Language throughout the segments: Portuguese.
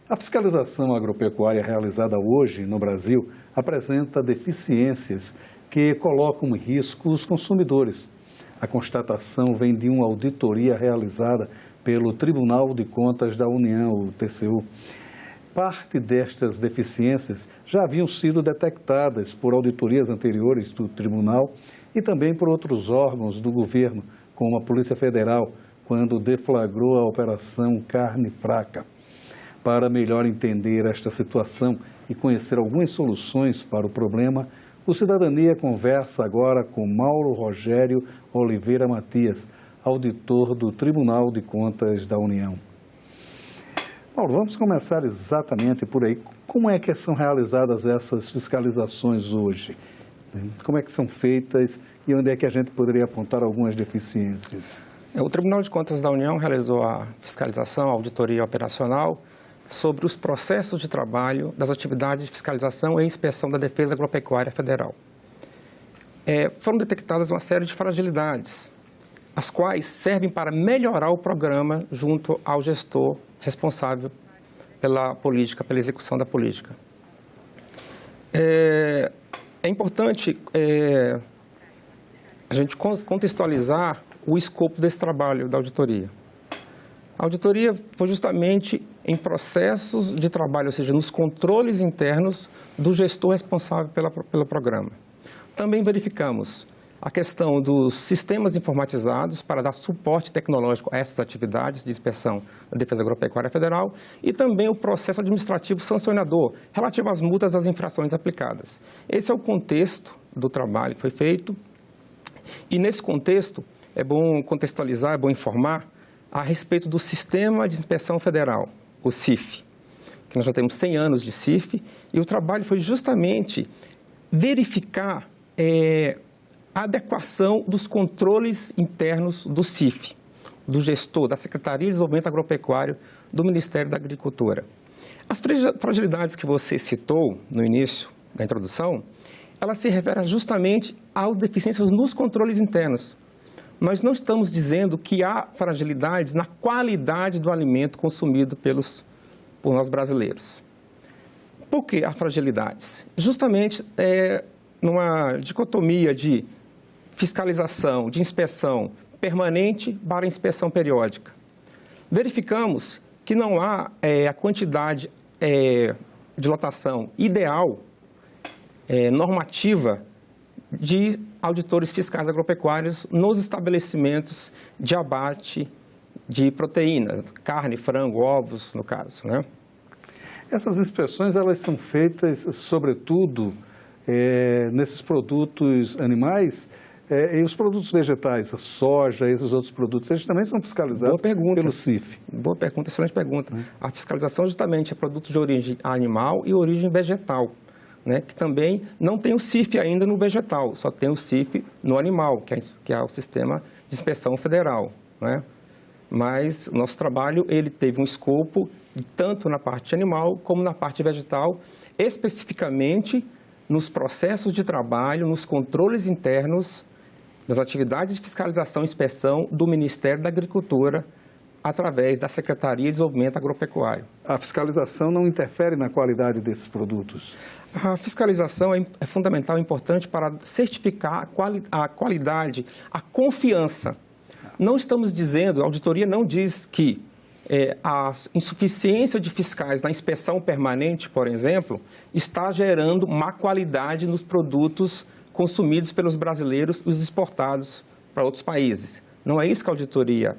A fiscalização agropecuária realizada hoje no Brasil apresenta deficiências que colocam em risco os consumidores. A constatação vem de uma auditoria realizada pelo Tribunal de Contas da União, o TCU. Parte destas deficiências já haviam sido detectadas por auditorias anteriores do Tribunal e também por outros órgãos do governo, como a Polícia Federal, quando deflagrou a Operação Carne Fraca. Para melhor entender esta situação e conhecer algumas soluções para o problema, o Cidadania conversa agora com Mauro Rogério Oliveira Matias, auditor do Tribunal de Contas da União. Mauro, vamos começar exatamente por aí. Como é que são realizadas essas fiscalizações hoje? Como é que são feitas e onde é que a gente poderia apontar algumas deficiências? O Tribunal de Contas da União realizou a fiscalização, a auditoria operacional sobre os processos de trabalho das atividades de fiscalização e inspeção da Defesa Agropecuária Federal. Foram detectadas uma série de fragilidades, as quais servem para melhorar o programa junto ao gestor responsável pela política, pela execução da política. É importante a gente contextualizar o escopo desse trabalho da auditoria. A auditoria foi justamente em processos de trabalho, ou seja, nos controles internos do gestor responsável pelo programa. Também verificamos a questão dos sistemas informatizados para dar suporte tecnológico a essas atividades de inspeção da Defesa Agropecuária Federal e também o processo administrativo sancionador relativo às multas das infrações aplicadas. Esse é o contexto do trabalho que foi feito e, nesse contexto, é bom contextualizar, é bom informar a respeito do Sistema de Inspeção Federal, o SIF, que nós já temos 100 anos de SIF, e o trabalho foi justamente verificar a adequação dos controles internos do SIF, do gestor, da Secretaria de Desenvolvimento Agropecuário do Ministério da Agricultura. As fragilidades que você citou no início da introdução, elas se referem justamente às deficiências nos controles internos. Nós não estamos dizendo que há fragilidades na qualidade do alimento consumido por nós brasileiros. Por que há fragilidades? Justamente numa dicotomia de fiscalização, de inspeção permanente para inspeção periódica. Verificamos que não há a quantidade de lotação ideal, normativa, de auditores fiscais agropecuários nos estabelecimentos de abate de proteínas, carne, frango, ovos, no caso, né? Essas inspeções, elas são feitas, sobretudo, nesses produtos animais e os produtos vegetais, a soja, esses outros produtos, eles também são fiscalizados pelo CIF. Boa pergunta, excelente pergunta. A fiscalização justamente é produtos de origem animal e origem vegetal, né, que também não tem o CIF ainda no vegetal, só tem o CIF no animal, que é o Sistema de Inspeção Federal, né? Mas o nosso trabalho ele teve um escopo tanto na parte animal como na parte vegetal, especificamente nos processos de trabalho, nos controles internos das atividades de fiscalização e inspeção do Ministério da Agricultura, através da Secretaria de Desenvolvimento Agropecuário. A fiscalização não interfere na qualidade desses produtos? A fiscalização é fundamental e importante para certificar a qualidade, a confiança. Não estamos dizendo, a auditoria não diz que a insuficiência de fiscais na inspeção permanente, por exemplo, está gerando má qualidade nos produtos consumidos pelos brasileiros e os exportados para outros países. Não é isso que a auditoria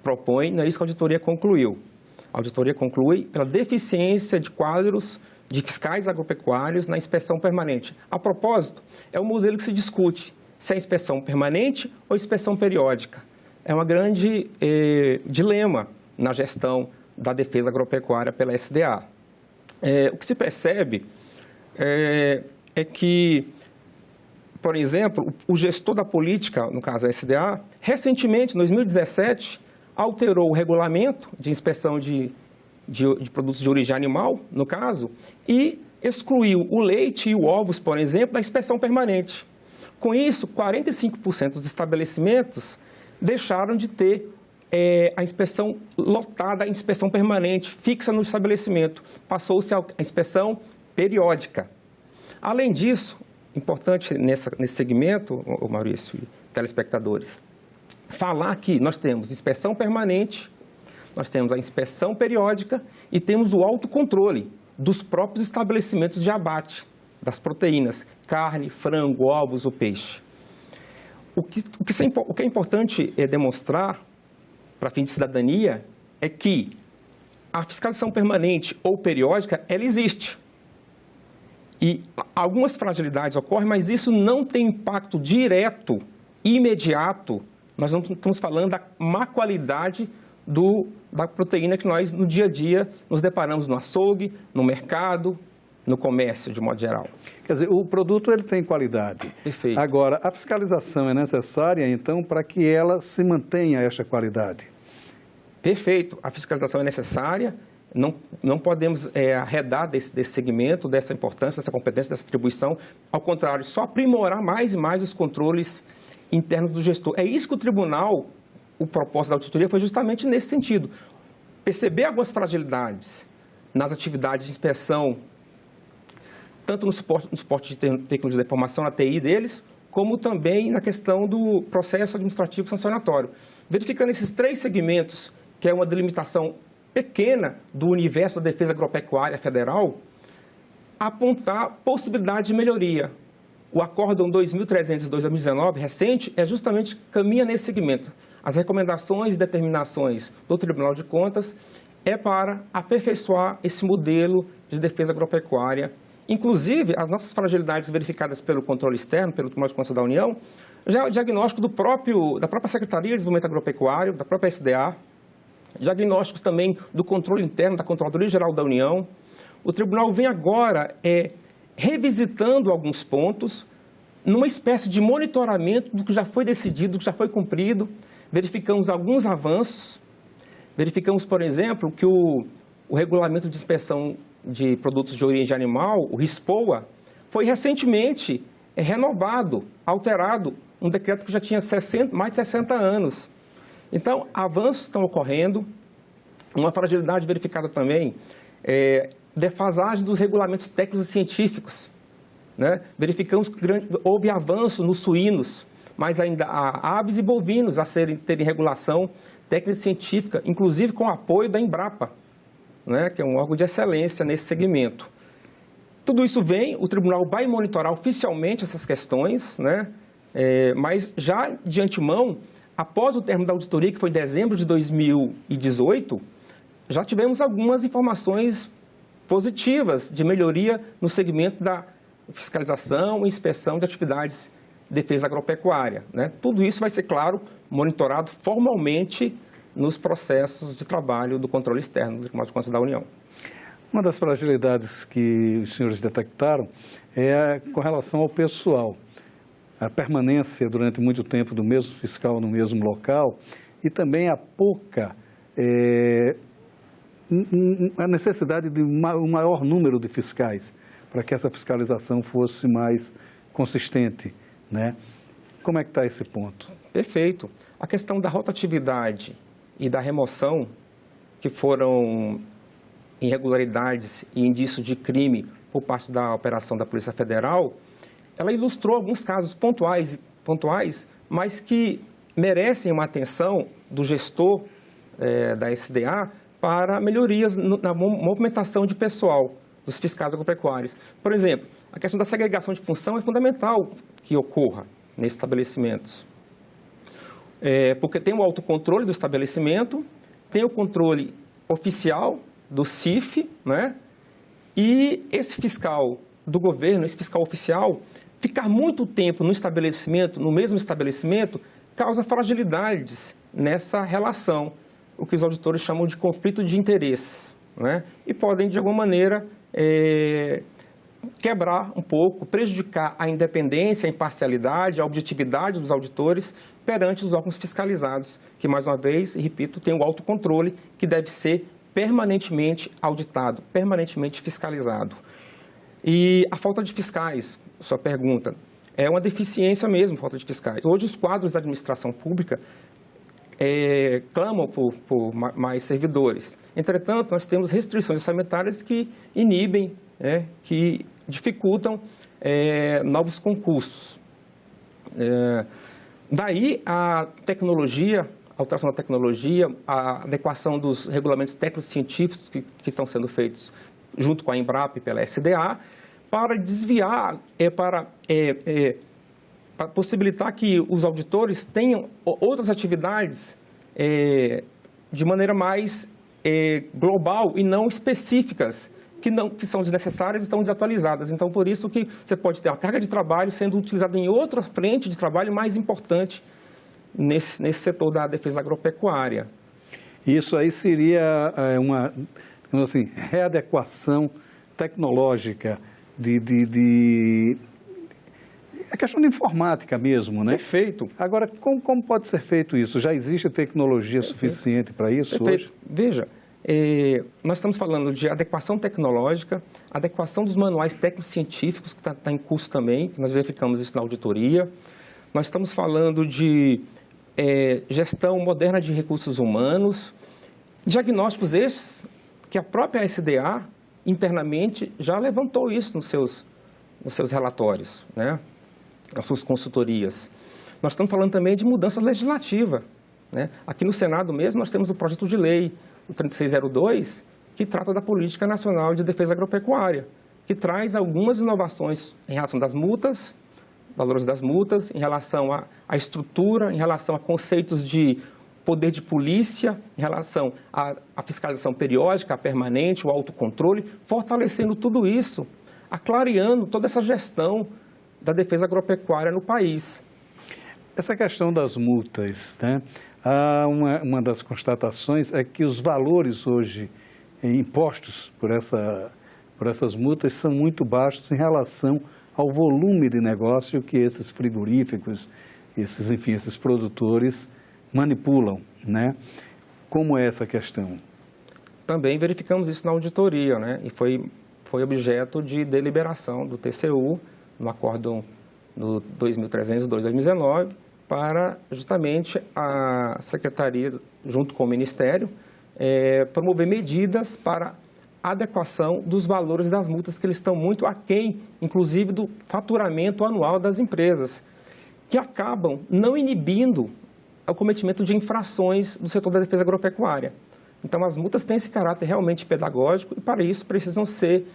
propõe, não é isso que a auditoria concluiu. A auditoria conclui pela deficiência de quadros de fiscais agropecuários na inspeção permanente. A propósito, é um modelo que se discute se é inspeção permanente ou inspeção periódica. É um grande dilema na gestão da defesa agropecuária pela SDA. O que se percebe é que, por exemplo, o gestor da política, no caso a SDA, recentemente, em 2017, alterou o regulamento de inspeção de produtos de origem animal, no caso, e excluiu o leite e os ovos, por exemplo, da inspeção permanente. Com isso, 45% dos estabelecimentos deixaram de ter a inspeção lotada, a inspeção permanente, fixa no estabelecimento. Passou-se a inspeção periódica. Além disso, importante nesse segmento, Maurício e telespectadores, falar que nós temos inspeção permanente, nós temos a inspeção periódica e temos o autocontrole dos próprios estabelecimentos de abate das proteínas, carne, frango, ovos ou peixe. O que é importante demonstrar, para fim de cidadania, é que a fiscalização permanente ou periódica, ela existe. E algumas fragilidades ocorrem, mas isso não tem impacto direto, imediato. Nós não estamos falando da má qualidade da proteína que nós, no dia a dia, nos deparamos no açougue, no mercado, no comércio, de modo geral. Quer dizer, o produto ele tem qualidade. Perfeito. Agora, a fiscalização é necessária, então, para que ela se mantenha esta qualidade? Perfeito. A fiscalização é necessária. Não podemos arredar desse segmento, dessa importância, dessa competência, dessa atribuição. Ao contrário, só aprimorar mais e mais os controles internos do gestor. É isso que o tribunal, o propósito da auditoria foi justamente nesse sentido. Perceber algumas fragilidades nas atividades de inspeção, tanto no suporte de tecnologia da informação, na TI deles, como também na questão do processo administrativo sancionatório. Verificando esses 3 segmentos, que é uma delimitação pequena do universo da defesa agropecuária federal, apontar possibilidade de melhoria. O Acórdão 2302/2019, recente, justamente caminha nesse segmento. As recomendações e determinações do Tribunal de Contas para aperfeiçoar esse modelo de defesa agropecuária. Inclusive, as nossas fragilidades verificadas pelo controle externo, pelo Tribunal de Contas da União, já o diagnóstico da própria Secretaria de Desenvolvimento Agropecuário, da própria SDA, diagnósticos também do controle interno, da Controladoria Geral da União. O Tribunal vem agora revisitando alguns pontos, numa espécie de monitoramento do que já foi decidido, do que já foi cumprido. Verificamos alguns avanços. Verificamos, por exemplo, que o regulamento de inspeção de produtos de origem animal, o RISPOA, foi recentemente renovado, alterado, um decreto que já tinha mais de 60 anos. Então, avanços estão ocorrendo. Uma fragilidade verificada também defasagem dos regulamentos técnicos e científicos. Né? Verificamos que houve avanço nos suínos, mas ainda há aves e bovinos a terem regulação técnica e científica, inclusive com o apoio da Embrapa, né? Que é um órgão de excelência nesse segmento. Tudo isso o tribunal vai monitorar oficialmente essas questões, né? Mas já de antemão, após o término da auditoria, que foi em dezembro de 2018, já tivemos algumas informações positivas de melhoria no segmento da fiscalização e inspeção de atividades de defesa agropecuária. Né? Tudo isso vai ser, claro, monitorado formalmente nos processos de trabalho do controle externo do Tribunal de Contas da União. Uma das fragilidades que os senhores detectaram é com relação ao pessoal. A permanência durante muito tempo do mesmo fiscal no mesmo local e também a pouca, a necessidade de um maior número de fiscais para que essa fiscalização fosse mais consistente, né? Como é que está esse ponto? Perfeito. A questão da rotatividade e da remoção, que foram irregularidades e indícios de crime por parte da operação da Polícia Federal, ela ilustrou alguns casos pontuais, mas que merecem uma atenção do gestor da SDA para melhorias na movimentação de pessoal dos fiscais agropecuários. Por exemplo, a questão da segregação de função é fundamental que ocorra nesses estabelecimentos. Porque tem o autocontrole do estabelecimento, tem o controle oficial do CIF, né? E esse fiscal do governo, esse fiscal oficial, ficar muito tempo no estabelecimento, no mesmo estabelecimento, causa fragilidades nessa relação, o que os auditores chamam de conflito de interesse, né? E podem, de alguma maneira, quebrar um pouco, prejudicar a independência, a imparcialidade, a objetividade dos auditores perante os órgãos fiscalizados, que, mais uma vez, repito, tem o autocontrole que deve ser permanentemente auditado, permanentemente fiscalizado. E a falta de fiscais, sua pergunta, é uma deficiência mesmo, falta de fiscais. Hoje, os quadros da administração pública clamam por mais servidores. Entretanto, nós temos restrições orçamentárias que inibem, que dificultam novos concursos. Daí a tecnologia, a alteração da tecnologia, a adequação dos regulamentos técnicos científicos que estão sendo feitos junto com a Embrapa e pela SDA, para desviar, para possibilitar que os auditores tenham outras atividades de maneira mais global e não específicas, que são desnecessárias e estão desatualizadas. Então, por isso que você pode ter a carga de trabalho sendo utilizada em outra frente de trabalho mais importante nesse setor da defesa agropecuária. Isso aí seria uma, digamos assim, readequação tecnológica a questão de informática mesmo, né? Perfeito. Agora, como pode ser feito isso? Já existe tecnologia suficiente para isso hoje? Veja, nós estamos falando de adequação tecnológica, adequação dos manuais técnicos científicos, que está em curso também, nós verificamos isso na auditoria. Nós estamos falando de gestão moderna de recursos humanos, diagnósticos esses que a própria SDA, internamente, já levantou isso nos seus relatórios, né? Nas suas consultorias. Nós estamos falando também de mudança legislativa, né? Aqui no Senado mesmo nós temos o projeto de lei, o 3602, que trata da Política Nacional de Defesa Agropecuária, que traz algumas inovações em relação das multas, valores das multas, em relação à estrutura, em relação a conceitos de poder de polícia, em relação à fiscalização periódica, a permanente, o autocontrole, fortalecendo tudo isso, aclareando toda essa gestão da defesa agropecuária no país. Essa questão das multas, né? Uma das constatações é que os valores hoje impostos por essas multas são muito baixos em relação ao volume de negócio que esses frigoríficos, esses produtores manipulam, né? Como é essa questão? Também verificamos isso na auditoria, né? E foi objeto de deliberação do TCU, no acórdão no 2302/2019, para justamente a Secretaria, junto com o Ministério, promover medidas para adequação dos valores das multas, que eles estão muito aquém, inclusive do faturamento anual das empresas, que acabam não inibindo o cometimento de infrações do setor da defesa agropecuária. Então, as multas têm esse caráter realmente pedagógico e, para isso, precisam ser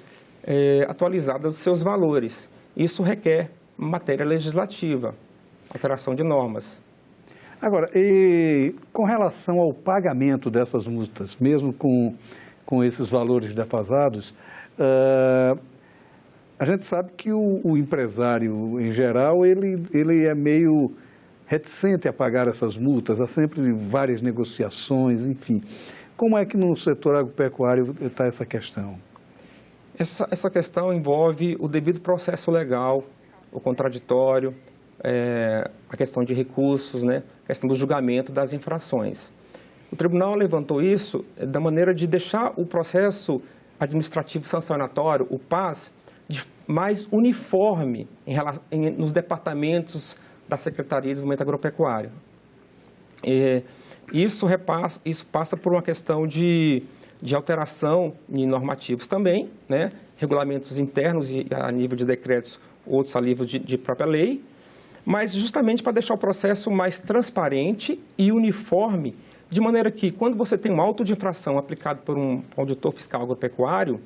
atualizadas os seus valores. Isso requer matéria legislativa, alteração de normas. Agora, e com relação ao pagamento dessas multas, mesmo com esses valores defasados, a gente sabe que o empresário, em geral, ele é meio reticente a pagar essas multas, há sempre várias negociações, enfim. Como é que no setor agropecuário está essa questão? Essa questão envolve o devido processo legal, o contraditório, a questão de recursos, né? A questão do julgamento das infrações. O tribunal levantou isso da maneira de deixar o processo administrativo sancionatório, o PAS, mais uniforme nos departamentos da Secretaria de Desenvolvimento Agropecuário. Isso passa por uma questão de alteração em normativos também, né? Regulamentos internos e a nível de decretos, outros a nível de própria lei, mas justamente para deixar o processo mais transparente e uniforme, de maneira que, quando você tem um auto de infração aplicado por um auditor fiscal agropecuário,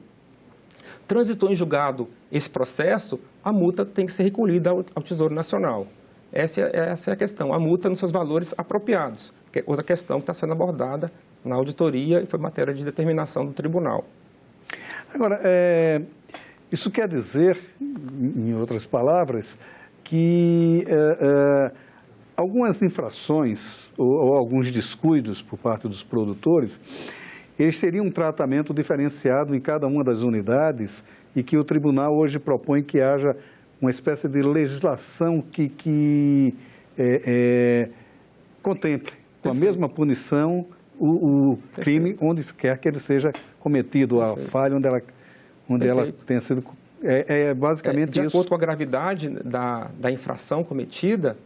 transitou em julgado esse processo, a multa tem que ser recolhida ao Tesouro Nacional. Essa é a questão, a multa nos seus valores apropriados, que é outra questão que está sendo abordada na auditoria e foi matéria de determinação do tribunal. Agora, isso quer dizer, em outras palavras, que algumas infrações ou alguns descuidos por parte dos produtores, eles teriam um tratamento diferenciado em cada uma das unidades e que o tribunal hoje propõe que haja uma espécie de legislação que contemple com a mesma punição o crime onde quer que ele seja cometido, a falha onde ela tenha sido... basicamente isso. De acordo com a gravidade da infração cometida,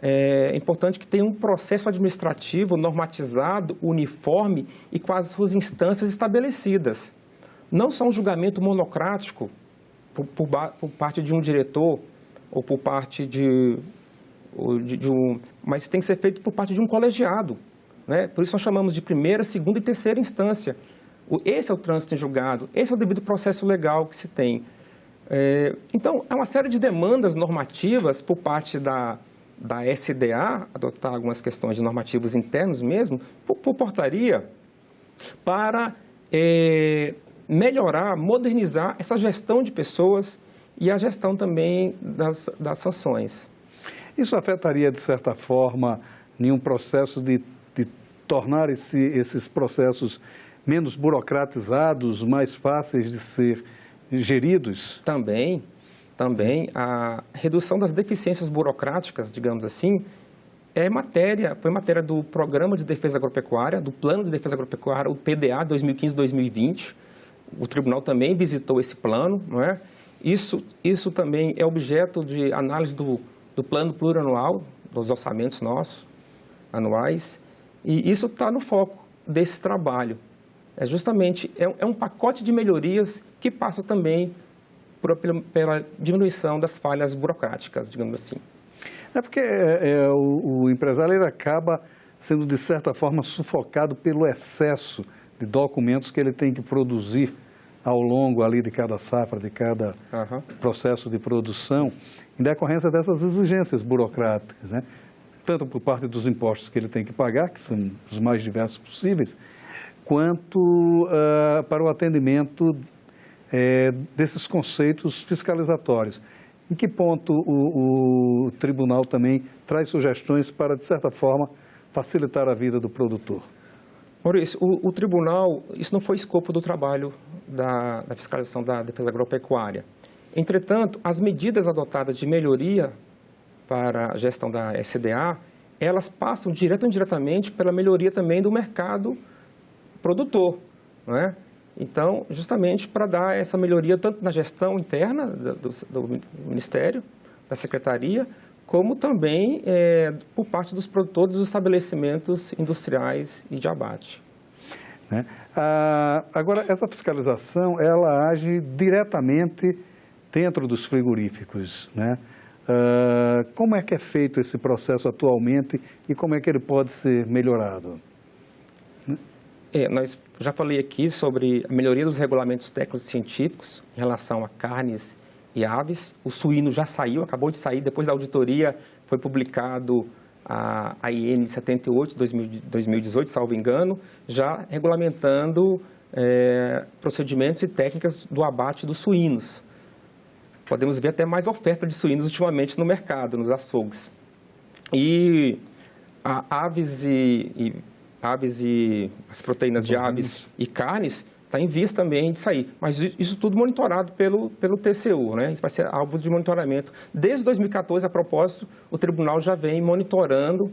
é importante que tenha um processo administrativo normatizado, uniforme e com as suas instâncias estabelecidas. Não só um julgamento monocrático por parte de um diretor ou por parte mas tem que ser feito por parte de um colegiado, né? Por isso nós chamamos de primeira, segunda e terceira instância. Esse é o trânsito em julgado, esse é o devido processo legal que se tem. Então, há uma série de demandas normativas por parte da SDA, adotar algumas questões de normativos internos mesmo, por portaria, para melhorar, modernizar essa gestão de pessoas e a gestão também das sanções. Isso afetaria, de certa forma, nenhum processo de tornar esses processos menos burocratizados, mais fáceis de ser geridos? Também a redução das deficiências burocráticas, digamos assim, foi matéria do Programa de Defesa Agropecuária, do Plano de Defesa Agropecuária, o PDA 2015-2020. O tribunal também visitou esse plano, não é? Isso também é objeto de análise do plano plurianual, dos orçamentos nossos, anuais, e isso está no foco desse trabalho. É um pacote de melhorias que passa também pela diminuição das falhas burocráticas, digamos assim. Porque o empresário ele acaba sendo, de certa forma, sufocado pelo excesso de documentos que ele tem que produzir ao longo ali de cada safra, de cada processo de produção, em decorrência dessas exigências burocráticas, né? Tanto por parte dos impostos que ele tem que pagar, que são os mais diversos possíveis, quanto para o atendimento desses conceitos fiscalizatórios. Em que ponto o tribunal também traz sugestões para, de certa forma, facilitar a vida do produtor? Maurício, o tribunal, isso não foi escopo do trabalho da fiscalização da defesa agropecuária. Entretanto, as medidas adotadas de melhoria para a gestão da SDA, elas passam direto ou indiretamente pela melhoria também do mercado produtor, não é? Então, justamente para dar essa melhoria tanto na gestão interna do Ministério, da Secretaria, como também por parte dos produtores dos estabelecimentos industriais e de abate. Agora, essa fiscalização, ela age diretamente dentro dos frigoríficos, né? Como é que é feito esse processo atualmente e como é que ele pode ser melhorado? Nós já falei aqui sobre a melhoria dos regulamentos técnicos e científicos em relação a carnes e aves. O suíno já saiu, acabou de sair, depois da auditoria foi publicado a IN 78 de 2018, salvo engano, já regulamentando procedimentos e técnicas do abate dos suínos. Podemos ver até mais oferta de suínos ultimamente no mercado, nos açougues. E aves e as proteínas de aves e carnes está em vias também de sair. Mas isso tudo monitorado pelo TCU, né? Isso vai ser alvo de monitoramento. Desde 2014, a propósito, o tribunal já vem monitorando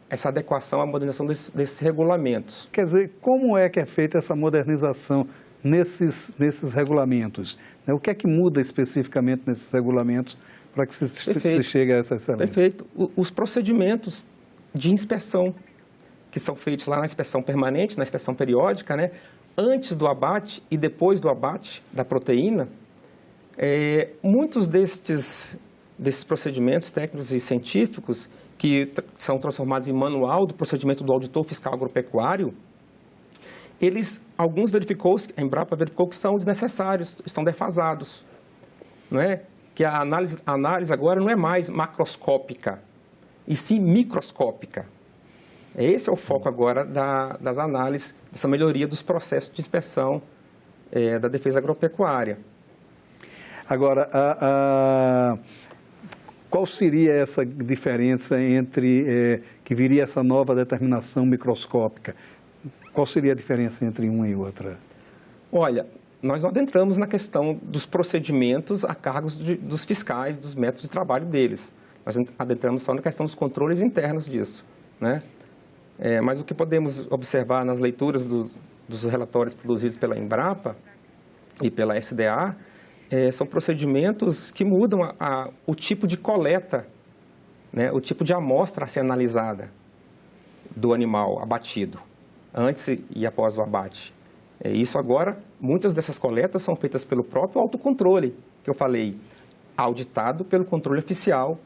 essa adequação à modernização desses regulamentos. Quer dizer, como é que é feita essa modernização nesses regulamentos? O que é que muda especificamente nesses regulamentos para que se chegue a essa excelência? Perfeito. Os procedimentos de inspeção que são feitos lá na inspeção permanente, na inspeção periódica, né? Antes do abate e depois do abate da proteína, muitos desses procedimentos técnicos e científicos que são transformados em manual do procedimento do auditor fiscal agropecuário, alguns a Embrapa verificou que são desnecessários, estão defasados, não é? Que a análise agora não é mais macroscópica, e sim microscópica. Esse é o foco agora das análises, dessa melhoria dos processos de inspeção da defesa agropecuária. Agora, qual seria essa diferença entre que viria essa nova determinação microscópica? Qual seria a diferença entre uma e outra? Olha, nós não adentramos na questão dos procedimentos a cargos dos fiscais, dos métodos de trabalho deles. Nós adentramos só na questão dos controles internos disso, né? Mas o que podemos observar nas leituras dos relatórios produzidos pela Embrapa e pela SDA são procedimentos que mudam o tipo de coleta né, o tipo de amostra a ser analisada do animal abatido, antes e após o abate. Isso agora, muitas dessas coletas são feitas pelo próprio autocontrole, que eu falei, auditado pelo controle oficial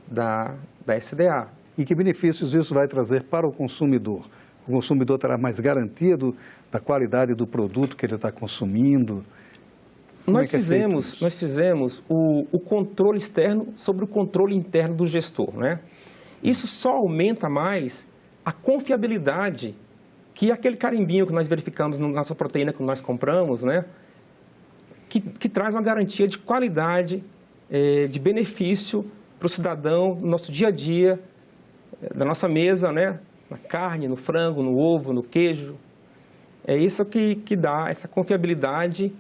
da SDA. E que benefícios isso vai trazer para o consumidor? O consumidor terá mais garantia da qualidade do produto que ele está consumindo? Nós fizemos o controle externo sobre o controle interno do gestor, né? Isso só aumenta mais a confiabilidade que aquele carimbinho que nós verificamos na nossa proteína que nós compramos, né? Que traz uma garantia de qualidade, de benefício para o cidadão no nosso dia a dia, da nossa mesa, né? Na carne, no frango, no ovo, no queijo. É isso que dá essa confiabilidade,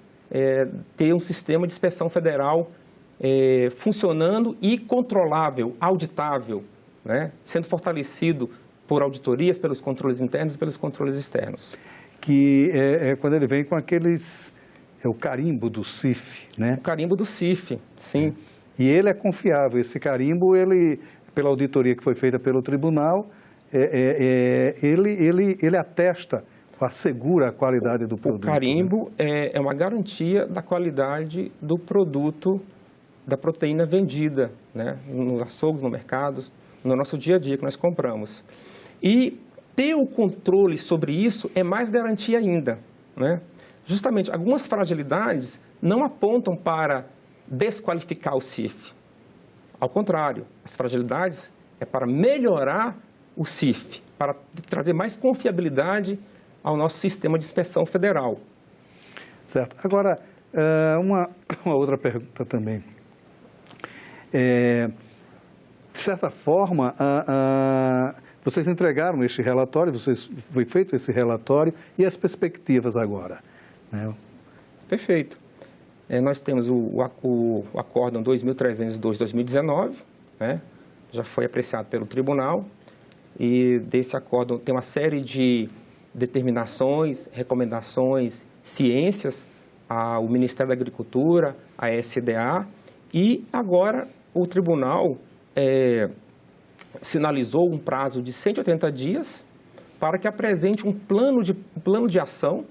ter um sistema de inspeção federal funcionando e controlável, auditável, né? Sendo fortalecido por auditorias, pelos controles internos e pelos controles externos. Que quando ele vem com aqueles... o carimbo do CIF, né? O carimbo do CIF, sim. E ele é confiável, esse carimbo, pela auditoria que foi feita pelo tribunal, ele atesta, assegura a qualidade do produto. O carimbo, né? É uma garantia da qualidade do produto, da proteína vendida, né? Nos açougues, no mercado, no nosso dia a dia que nós compramos. E ter o controle sobre isso é mais garantia ainda, né? Justamente, algumas fragilidades não apontam para desqualificar o CIF. Ao contrário, as fragilidades é para melhorar o CIF, para trazer mais confiabilidade ao nosso sistema de inspeção federal. Certo. Agora, uma outra pergunta também. De certa forma, vocês entregaram este relatório, foi feito esse relatório, e as perspectivas agora? Né? Perfeito. Nós temos o Acórdão 2302/2019, né? Já foi apreciado pelo tribunal, e desse acórdão tem uma série de determinações, recomendações, ciências ao Ministério da Agricultura, à SDA, e agora o tribunal sinalizou um prazo de 180 dias para que apresente um plano de ação,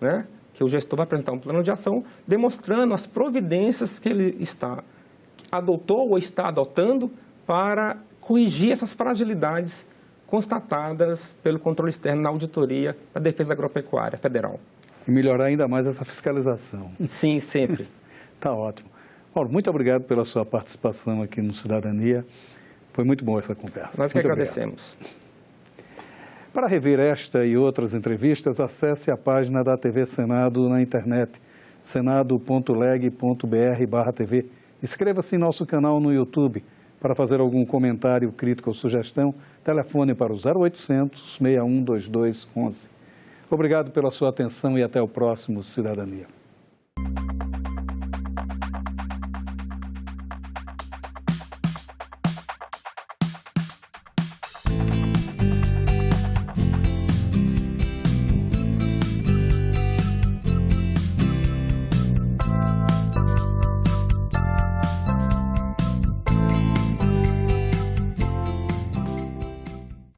né? Que o gestor vai apresentar um plano de ação demonstrando as providências que ele adotou ou está adotando para corrigir essas fragilidades constatadas pelo controle externo na auditoria da Defesa Agropecuária Federal. E melhorar ainda mais essa fiscalização. Sim, sempre. Tá ótimo. Paulo, muito obrigado pela sua participação aqui no Cidadania. Foi muito boa essa conversa. Nós que agradecemos. Para rever esta e outras entrevistas, acesse a página da TV Senado na internet, senado.leg.br/TV. Inscreva-se em nosso canal no YouTube. Para fazer algum comentário, crítica ou sugestão, telefone para o 0800 6122 11. Obrigado pela sua atenção e até o próximo Cidadania.